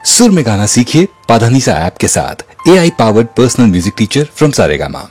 सुर में गाना सीखिए पाधानीसा ऐप के साथ। AI powered personal music teacher from Saregama.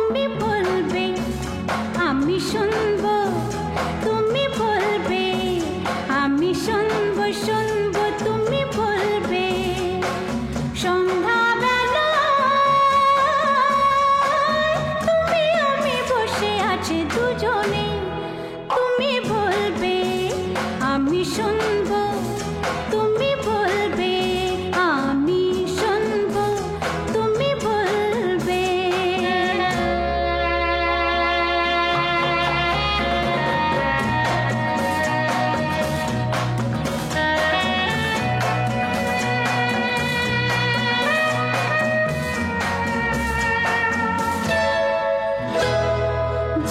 তুমি বলবে আমি শুনবো, তুমি বলবে আমি শুনবো, শুনবো তুমি বলবে। সন্ধ্যাবেলায় তুমি আমি বসে আছি দুজনে, তুমি বলবে আমি শুনবো, তুমি বলবে আমি শুনবো, তুমি বলবে।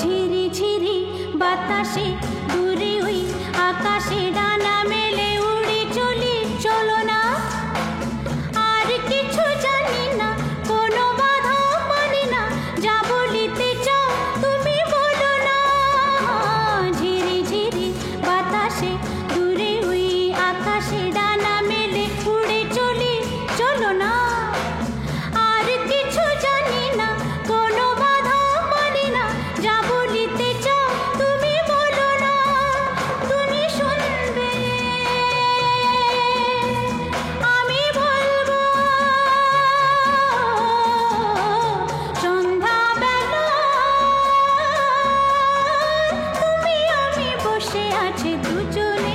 ঝিরি ঝিরি বাতাসে দূরে ওই আকাশে ডানা মেলে উড়ে চলি, চলো না আর কিছু জানি না, কোনো বাধা মানি না, যা বলিতে চাও তুমি বলো না। ঝিরি ঝিরি বাতাসে দূরে ওই আকাশে ডানা মেলে উড়ে চলি, চলো না আর কিছু জানি না, কোনো বাধা মানি না, যা বলিতে চাও তুমি বলো না। তুমি শুনবে আমি বলবো, সন্ধ্যাবেলা তুমি আমি বসে আছি দুজনে,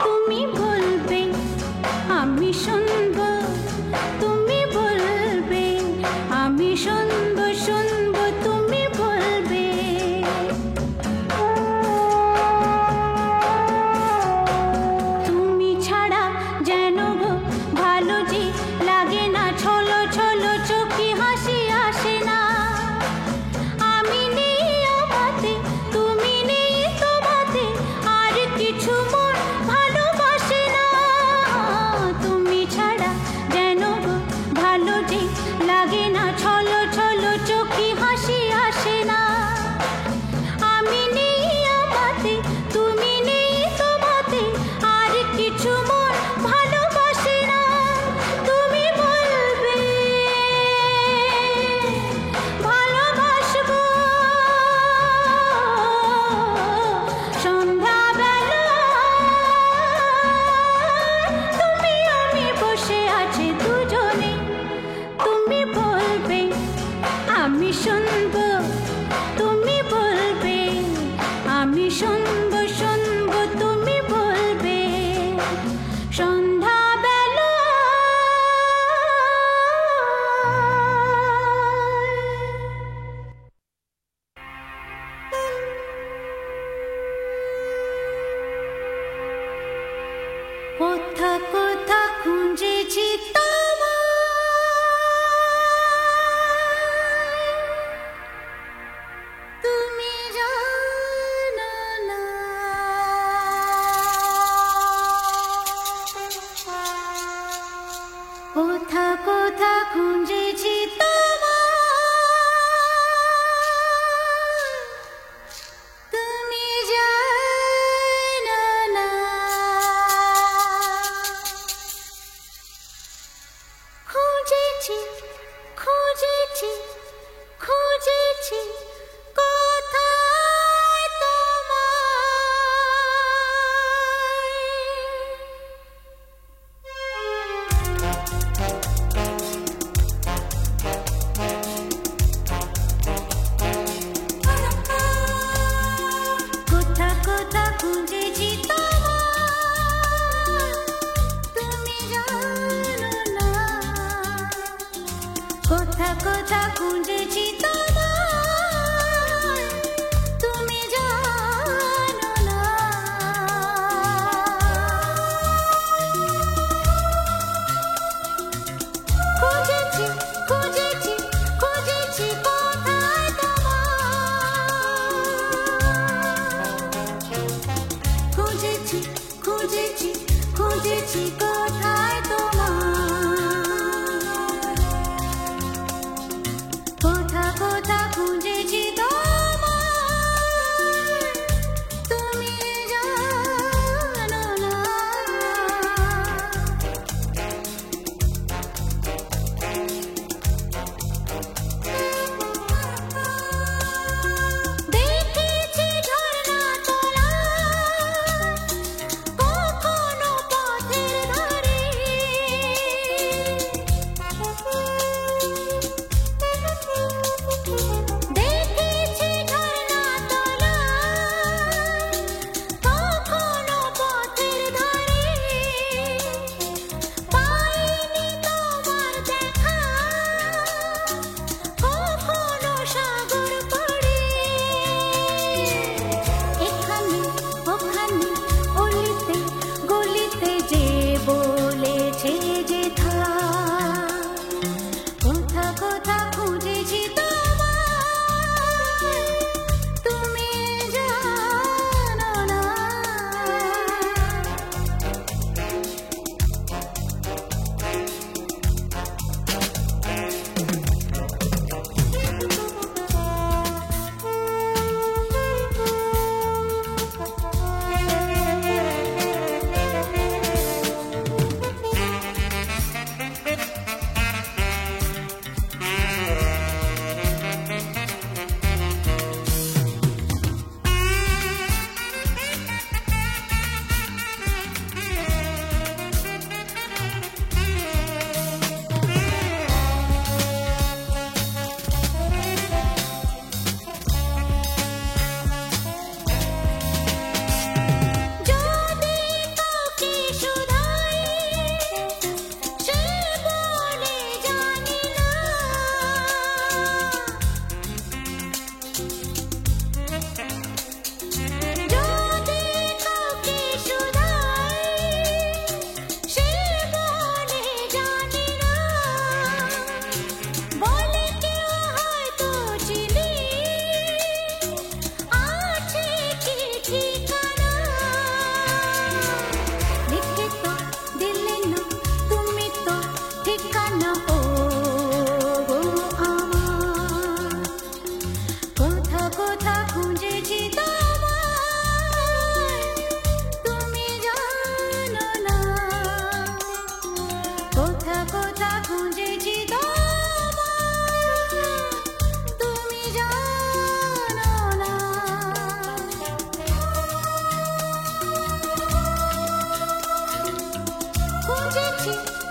তুমি বলবে আমি শুনবো, তুমি বলবে আমি শুনবো, শুনবো তুমি বলবে। তুমি ছাড়া যেন গো ভালো যে লাগে না, ছলো ছলো চোখে হাসি আসে না। আমি নেই আমাতে, তুমি নেই তোমাতে, আর কিছু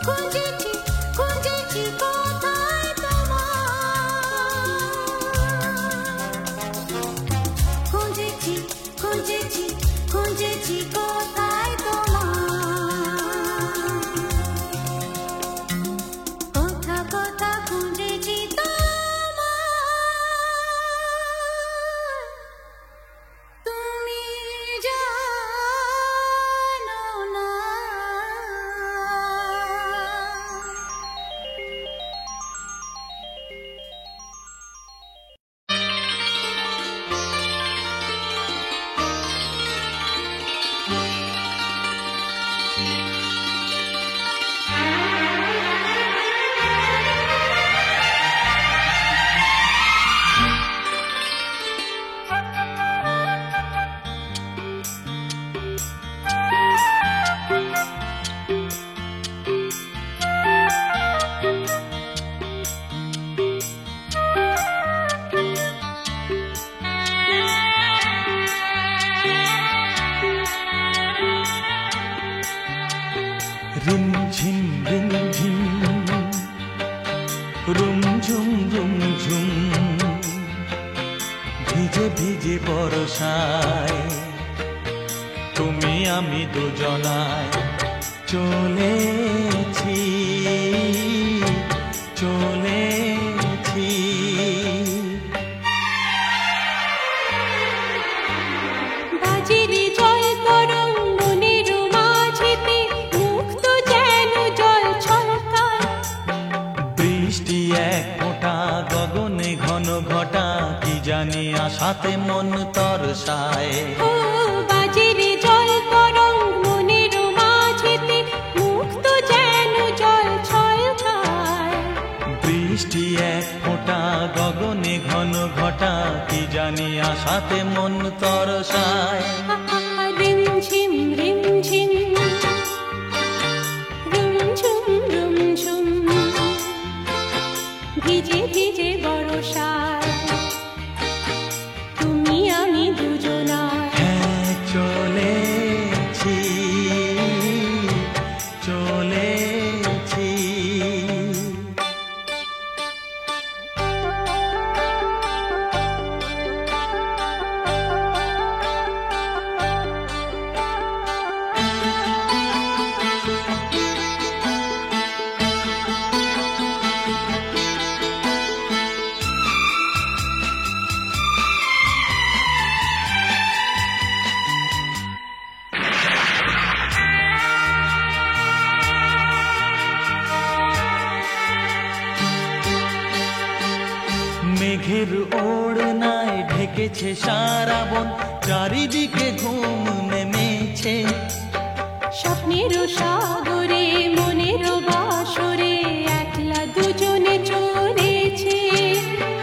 খুঁজেছি খুঁজেছি কোথায় তোমার, খুঁজেছি খুঁজেছি খুঁজেছি কোথায় তোমার, কোথা কোথা খুঁজেছি তোমার, তুমি জানো না। রিমঝিম রিমঝিম রুমঝুম রুমঝুম ভিজে ভিজে বর্ষায় তুমি আমি দুজনায় চলেছি চলেছি। বাজিরে জল তরঙ্গ মনের মাঝেতে, মুক্ত যেন জল ছলকায়। বৃষ্টি এক ফোঁটা গগনে ঘন ঘটা, কি জানি আশাতে মন তরসায়। ও বাজিরে জল তরঙ্গ মনের মাঝেতে, মুক্ত যেন জল ছলকায়। বৃষ্টি এক ফোঁটা গগনে ঘন ঘটা, কি জানি আশাতে মন তরসায়। রিমঝিম রিমঝিম রুমঝুম রুমঝুম ভিজে ভিজে বর্ষায়, তুমি আমি দুজনায়। হ্যাঁ চলেছি চলেছি। মেঘের ওড়নায় ঢেকেছে সারা বন, চারিদিকে ঘুম নেমেছে। স্বপ্নের সাগরে মনের বাসরে, একলা দুজনে চলেছে।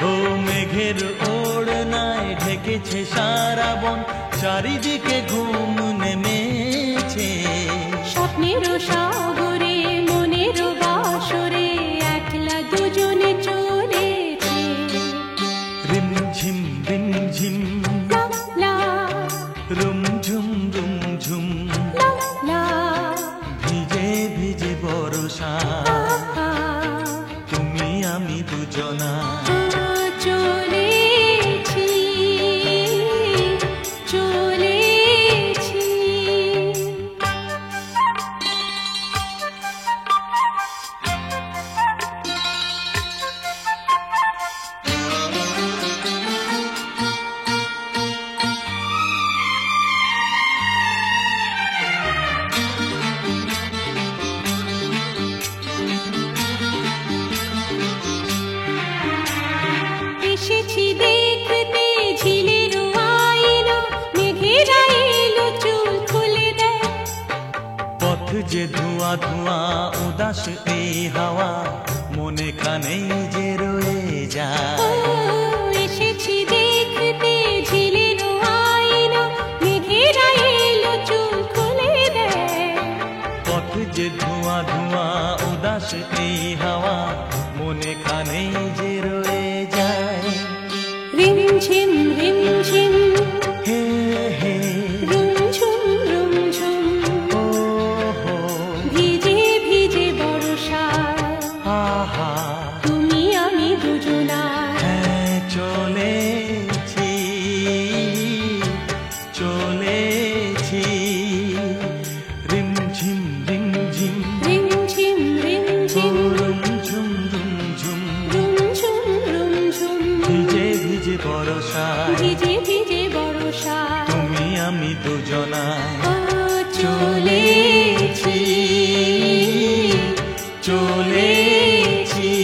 ও মেঘের ওড়নায় ঢেকেছে সারা বন, চারিদিকে ঘুম নেমেছে। স্বপ্নের সাগরে মনের বাসরে, একলা দুজনে চলেছে। রিমঝিম রিমঝিম লা লা রুমঝুম রুমঝুম লা লা ভিজে ভিজে বর্ষা, তুমি আমি দুজনা চলেছি চলেছি। এসেছি দেখতে ঝিলের আয়না, মেঘেরা এলো চুল খুলে দেয়। পথ যে ধোঁয়া ধোঁয়া উদাস এই হাওয়া, মনে কানেই যে রয়ে ও যায়। এসেছি দেখতে ঝিলের আয়না, মেঘেরা এলো চুল খুলে দেয়। পথ যে ধোঁয়া ধোঁয়া উদাস এই হাওয়া, মনে কানেই যে রয়ে যায়। রিমঝিম রিমঝিম হে হে রুমঝুম রুমঝুম ও হো ভিজে ভিজে বরষায় ভিজে ভিজে বরষা তুমি আমি দুজনায় ও চলেছি চলেছি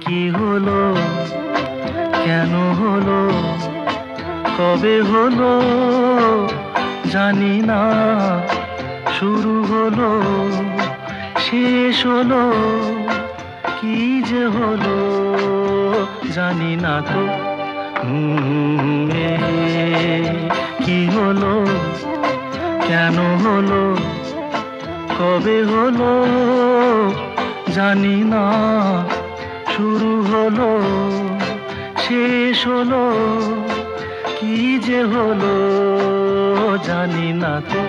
কি হলো কেন হলো কবে হলো জানি না শুরু হলো শেষ হলো কি যে হলো জানি না তো কি হলো কেন হলো কবে হলো জানি না শুরু হলো শেষ হলো কি যে হলো জানি না তো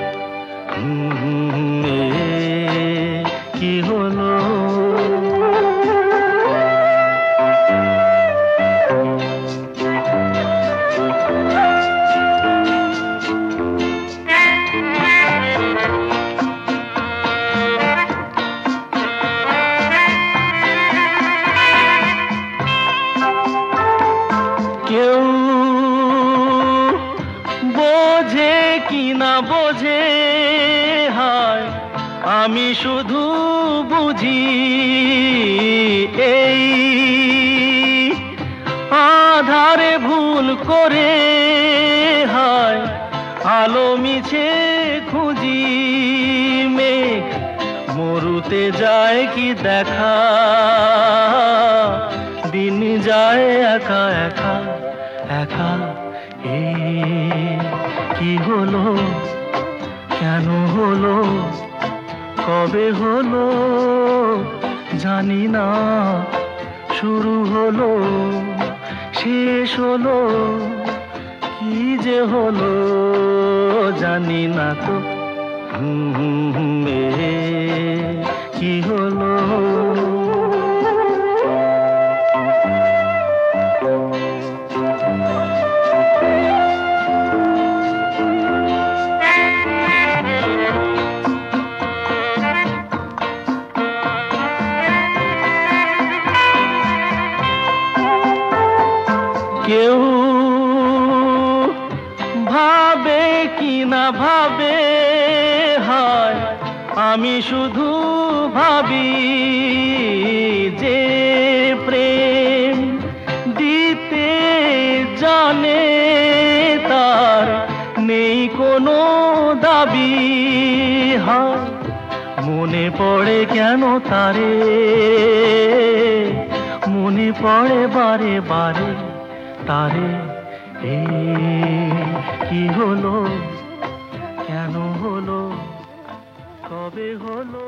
কি হলো কেউ বোঝে কি না বোঝে হায় আমি শুধু বুঝি এই আধারে ভুল করে হায় আলো মিছে খুঁজি মেঘ মরুতে যায় কি দেখা দিন যায় একা একা একা কি হলো কেন হলো কবে হলো জানি না শুরু হলো শেষ হলো কি যে হলো জানি না তো কি হলো কেউ ভাবে কি না ভাবে হায় আমি শুধু ভাবি যে প্রেম দিতে জানে তার নেই কোনো দাবি হায় মনে পড়ে কেন তারে মনে পড়ে বারে বারে তারে কি হলো কেন হলো কবে হলো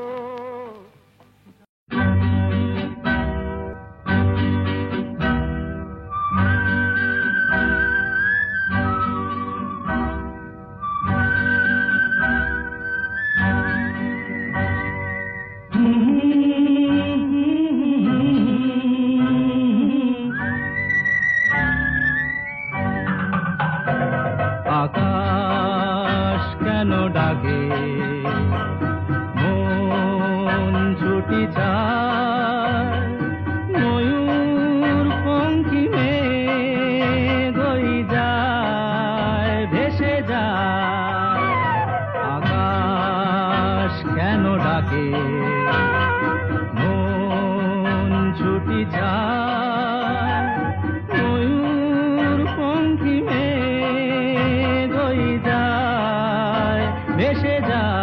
আকাশ কেন ডাকে মন ছুটি যায় ময়ূর পঙ্খী মেঘই যায় ভেসে যায় আকাশ কেন ডাকে মন ছুটি যায় ময়ূর পঙ্খী মেঘই যায় ভেসে যায়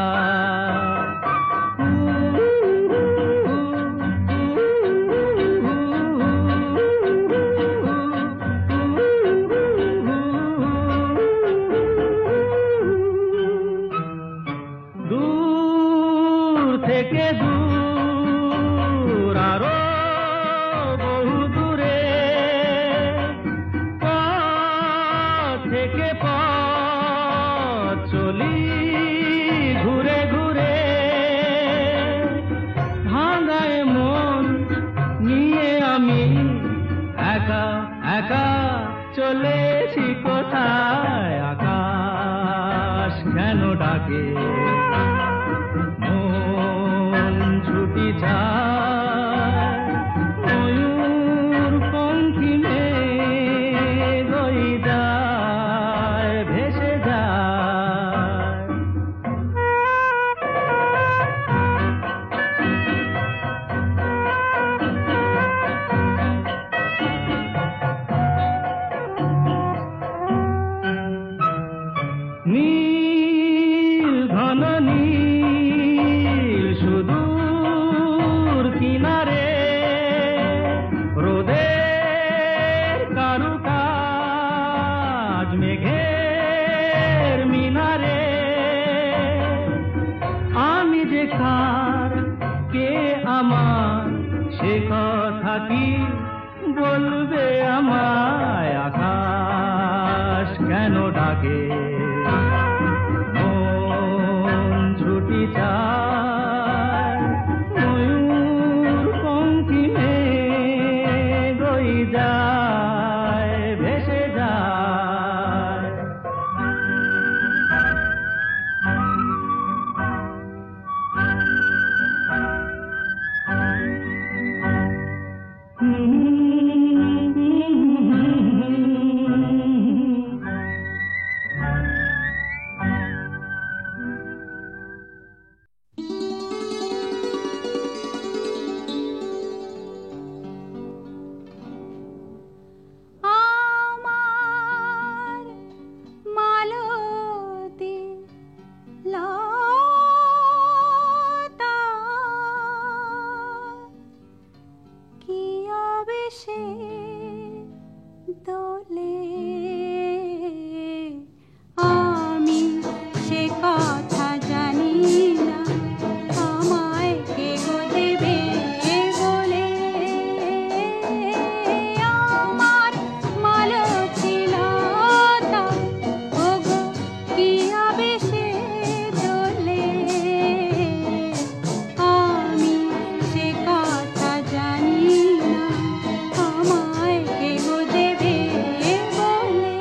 দূর থেকে দূর আরো বহু দূরে পথ থেকে পথ চলি ঘুরে ঘুরে ভাঙায় মন নিয়ে আমি একা একা চলেছি কোথায় আকাশ কেন ডাকে মন ছুটি যায় ময়ূর পঙ্খী মেঘ হয়ে যায় ভেসে যায় নীল ঘন নীল সুদূর কিনারে রোদের কারুকাজ মেঘের মিনারে আমি যে কার কে আমার সে কথা কি বলবে আমায় আকাশ কেন ডাকে মন ছুটি যায় ময়ূর পঙ্খী মেঘ হয়ে যায় ভেসে যায় আমার মালতী লতা কি আবেশে দোলে আমি সে কথা জানি না আমায় কে গো দেবে বলে আমার মালতী লতা ওগো কি আবেশে দোলে আমি সে কথা জানি না আমায় কে গো দেবে বলে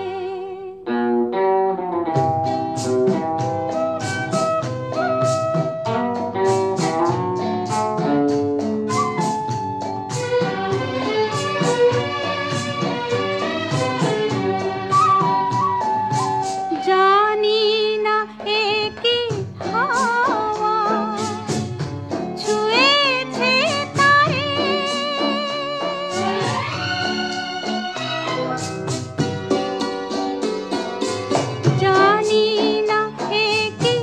জানি না একি হাওয়া ছুঁয়েছে তারে জানি না একি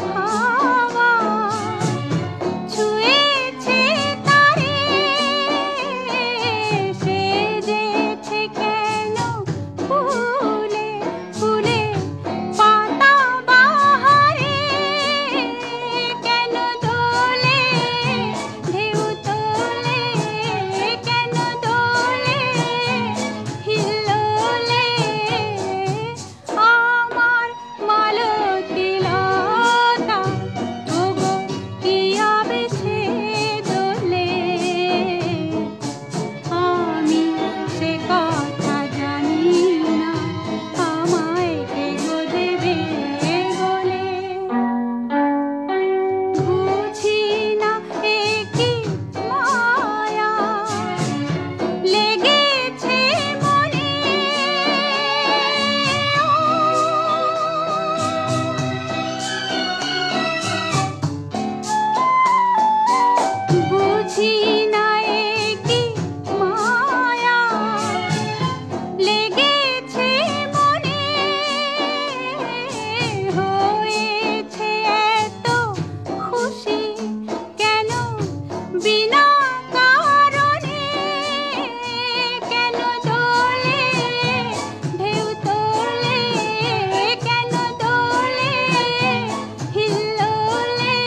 হাওয়া ছুঁয়েছে তারে সেজেছে কেন ফুলে ফুলে পাতা বাহারে কেন দোলে ঢেউ তোলে কেন দোলে হিল্লোলে আমার মালতী লতা ওগো কি আবেশে দোলে আমি সে কথা জানি না আমায় কে গো দেবে বলে বুঝি না একি মায়া লেগেছে মনে বুঝি না একি মায়া লেগেছে মনে হয়েছে এত খুশি কেন বিনা কারণে কেন দোলে ঢেউ তোলে কেন দোলে হিল্লোলে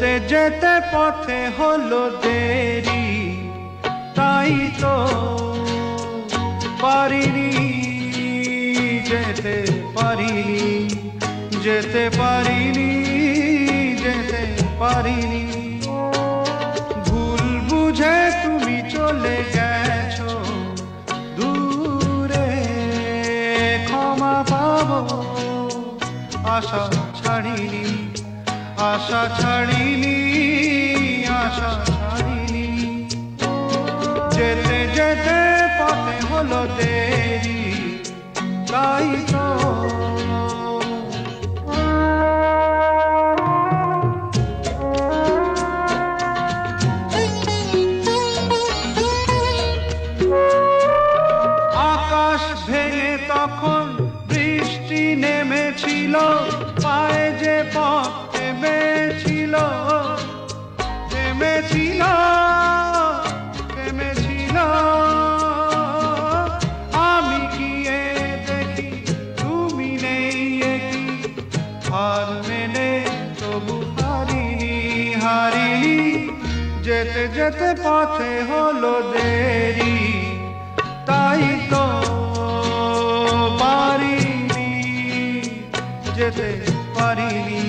যেতে যেতে পথে হলো দেরি, তাই তো পারিনি, যেতে পারিনি, যেতে পারিনি, যেতে পারিনি। ভুল বুঝে তুমি চলে গেছো দূরে, ক্ষমা পাবো আশা ছাড়িনি, আশা ছাড়িনি, আশা ছাড়িনি। যেতে যেতে পথে হলো দেরি, তাই তো আকাশ ভেঙে তখন বৃষ্টি নেমেছিল, পায়ে যে পথ থেমেছিল, থেমেছিল, থেমেছিল। আমি গিয়ে দেখি তুমি নেই, একই হার মেনে তবু হারিনি, হারিনি। যেতে যেতে পথে হলো দেরি, তাই তো পারিনি, যেতে পারিনি,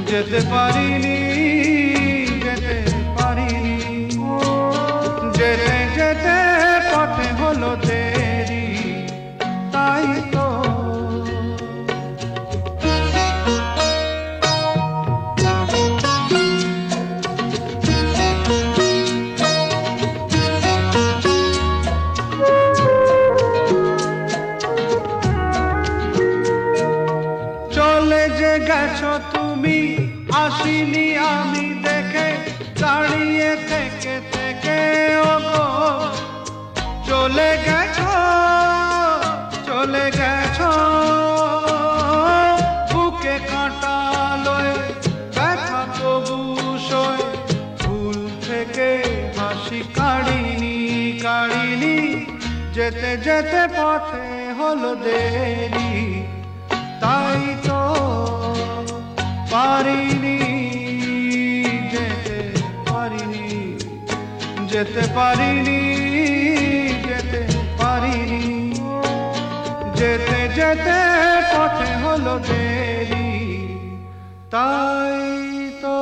যেতে পারিনি, যেতে পারিনি। যেতে যেতে পথে হলো দেরি, তাই তো গেছো তুমি, আসিনি আমি দেখে, দাঁড়িয়ে থেকে থেকে ওগো চলে গেছো, চলে গেছো। বুকে কাঁটা লয়ে ব্যথা তবু সয়ে, ভুল থেকে হাসি কাড়িনি, কাড়িনি। যেতে যেতে পথে হলো দেরি, তাই তো পারিনি, যেতে পারিনি, যেতে পারিনি, যেতে পারিনি। যেতে যেতে পথে হলো দেরি, তাই তো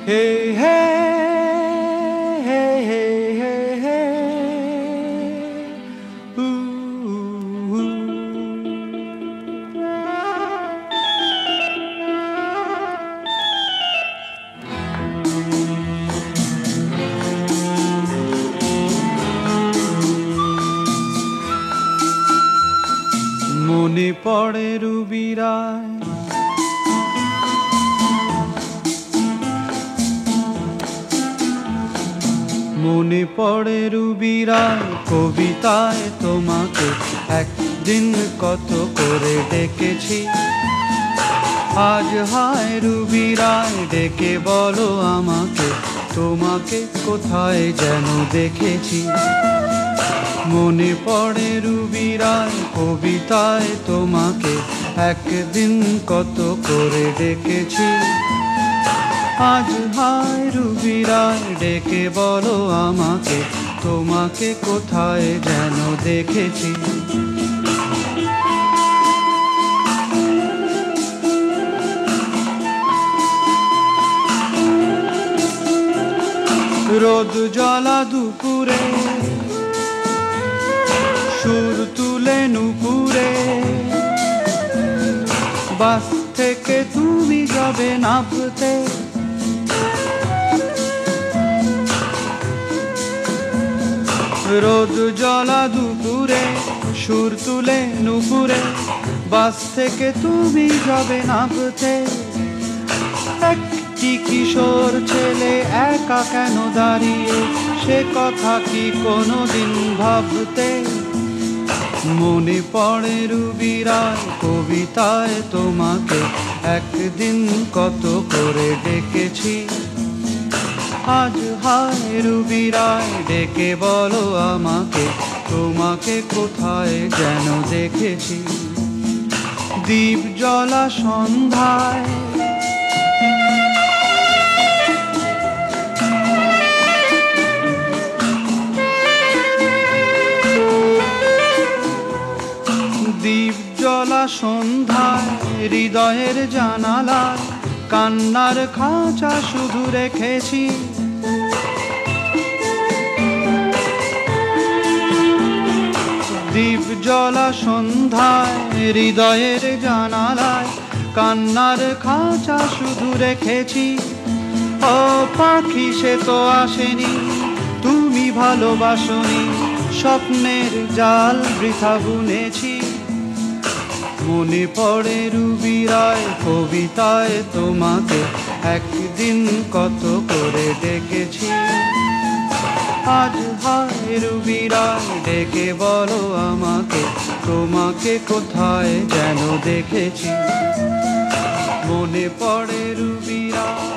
হে হে মনে পড়ে রুবিরায়, মনে পড়ে রুবিরায় কবিতায় তোমাকে একদিন কত করে ডেকেছি। আজ হায় রুবিরায় ডেকে বলো আমাকে, তোমাকে কোথায় যেন দেখেছি। মনে পড়ে রুবিরায় কবিতায় তোমাকে একদিন কত করে ডেকেছি। আজ হায় রুবিরায় ডেকে বলো আমাকে, তোমাকে কোথায় যেন দেখেছি। রোদ জ্বলা দুপুরে, সুর তুলে নুপুরে, বাস থেকে তুমি যাবে নামতে। রোদ জ্বলা দুপুরে, সুর তুলে নুপুরে, বাস থেকে তুমি যাবে নামতে। একটি কিশোর ছেলে একা কেন দাঁড়িয়ে, সে কথা কি কোনোদিন ভাবতে। মনে পড়ে রুবিরায় কবিতায় তোমাকে একদিন কত করে ডেকেছি। আজ হায় রুবিরায় ডেকে বলো আমাকে, তোমাকে কোথায় যেন দেখেছি। দীপ জ্বলা সন্ধ্যায় দীপ জ্বলা সন্ধ্যায় হৃদয়ের জানালায় কান্নার খাঁচা শুধু রেখেছি। দীপ জ্বলা সন্ধ্যায় হৃদয়ের জানালায় কান্নার খাঁচা শুধু রেখেছি। ও পাখি সে তো আসেনি, তুমি ভালোবাসনি, স্বপ্নের জাল বৃথা বুনেছি। মনে পড়ে রুবি রায় কবিতায় তোমাকে একদিন কত করে ডেকেছি। আজ হায় রুবি রায় ডেকে বলো আমাকে, তোমাকে কোথায় যেন দেখেছি। মনে পড়ে রুবি রায়,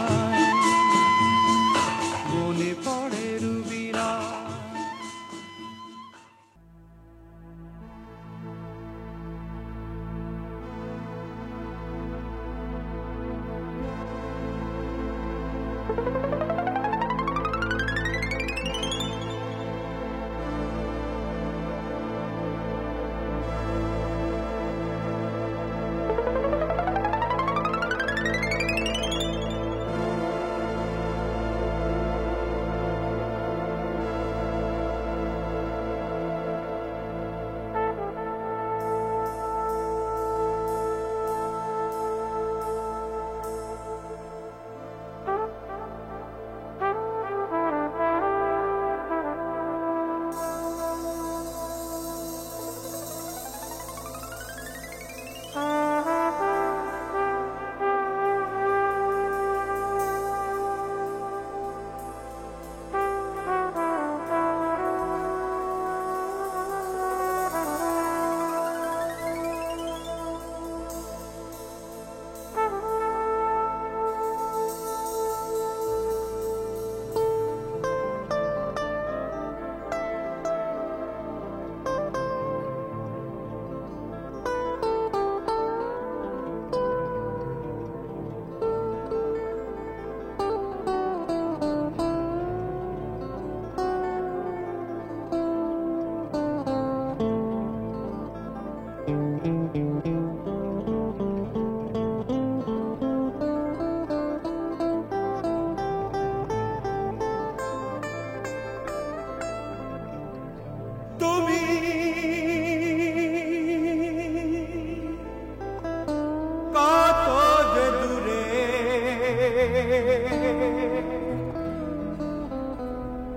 মনে পড়ে রুবি রায়।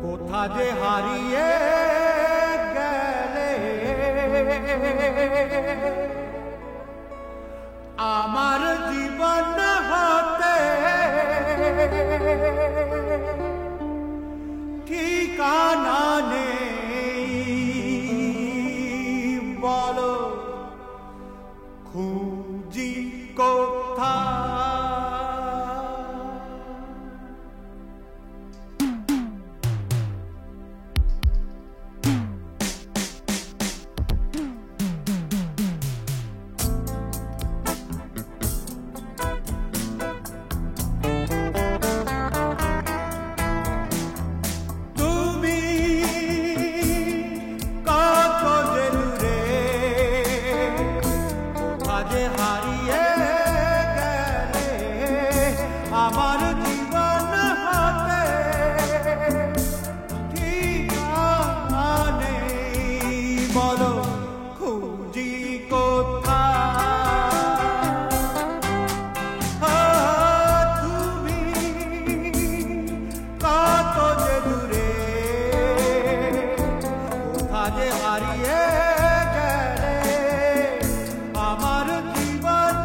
কোথা যে হারিয়ে গেলে আমার জীবন হতে ঠিকানা নেই, বলো খুঁজি কোথায়। হারিয়ে গেলে আমার জীবন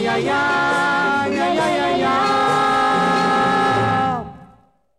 আই আই আই আই আই